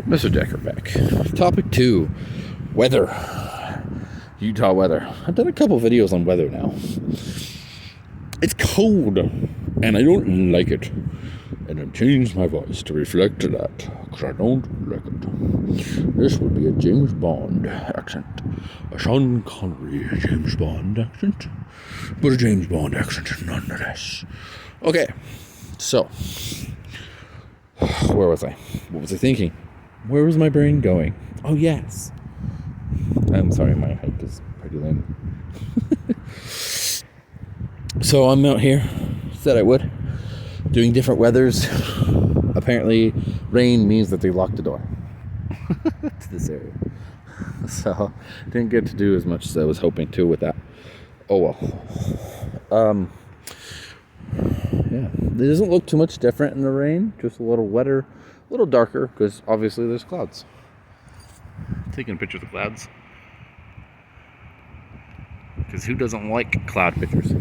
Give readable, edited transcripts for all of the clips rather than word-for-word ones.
Mr. Decker back. Topic 2, weather. Utah weather. I've done a couple videos on weather now. It's cold, and I don't like it. And I've changed my voice to reflect that, because I don't like it. This would be a James Bond accent. A Sean Connery James Bond accent. But a James Bond accent nonetheless. Okay, so, where was I? What was I thinking? Where was my brain going? Oh, yes. I'm sorry, my hike is pretty lame. So I'm out here, said I would, doing different weathers. Apparently, rain means that they locked the door to this area. So, didn't get to do as much as I was hoping to with that. Oh well. Yeah, it doesn't look too much different in the rain, just a little wetter, a little darker, because obviously there's clouds. Taking a picture of the clouds. Because who doesn't like cloud pictures?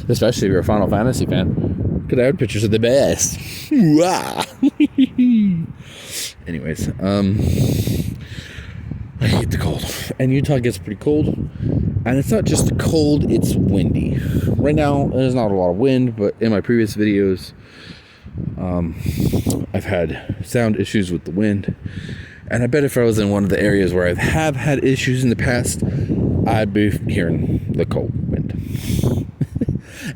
Especially if you're a Final Fantasy fan. Because I had pictures of the best. Anyways, I hate the cold. And Utah gets pretty cold. And it's not just cold, it's windy. Right now, there's not a lot of wind, but in my previous videos, I've had sound issues with the wind. And I bet if I was in one of the areas where I have had issues in the past, I'd be hearing the cold wind.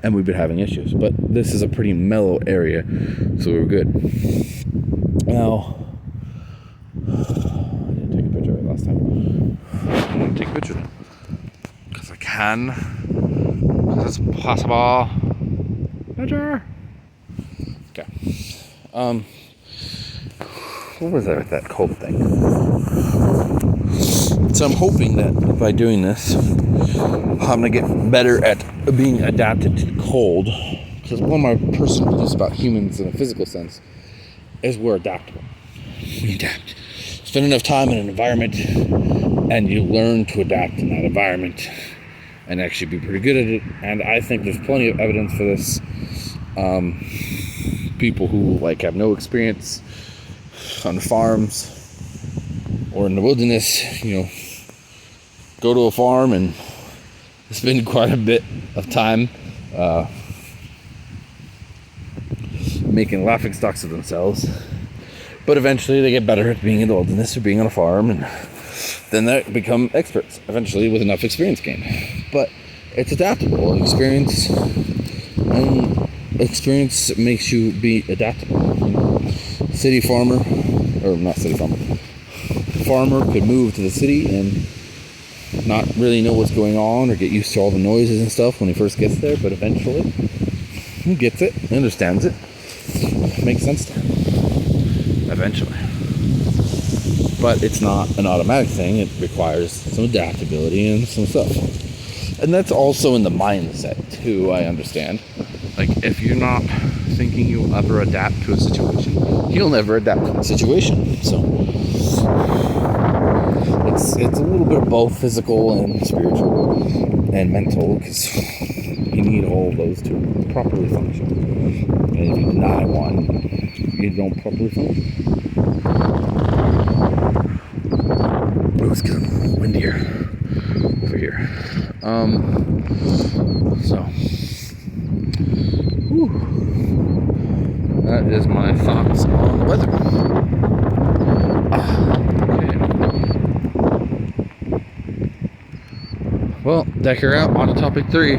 And we've been having issues. But this is a pretty mellow area, so we're good. Now, I didn't take a picture of it last time. I'm going to take a picture now. Because I can. Because it's possible. Picture! Okay. What was that with that cold thing? So I'm hoping that by doing this, I'm going to get better at being adapted to the cold. Because one of my personal beliefs about humans in a physical sense is we're adaptable. We adapt. Spend enough time in an environment and you learn to adapt in that environment and actually be pretty good at it. And I think there's plenty of evidence for this. People who have no experience on farms or in the wilderness, go to a farm and spend quite a bit of time making laughing stocks of themselves. But eventually they get better at being in the wilderness or being on a farm, and then they become experts eventually with enough experience gained. But it's adaptable. Experience makes you be adaptable. City farmer, or not city farmer, farmer could move to the city and not really know what's going on or get used to all the noises and stuff when he first gets there, but eventually he gets it, understands it, makes sense to him eventually. But it's not an automatic thing. It requires some adaptability and some stuff. And that's also in the mindset too, I understand. If you're not thinking you'll ever adapt to a situation, you'll never adapt to the situation. So it's a little bit of both physical and spiritual and mental, because you need all of those to properly function. And if you deny one, you don't properly function. Oh, it's getting a little windier over here. That is my thoughts on the weather. Okay. Well, Decker out, on to topic 3.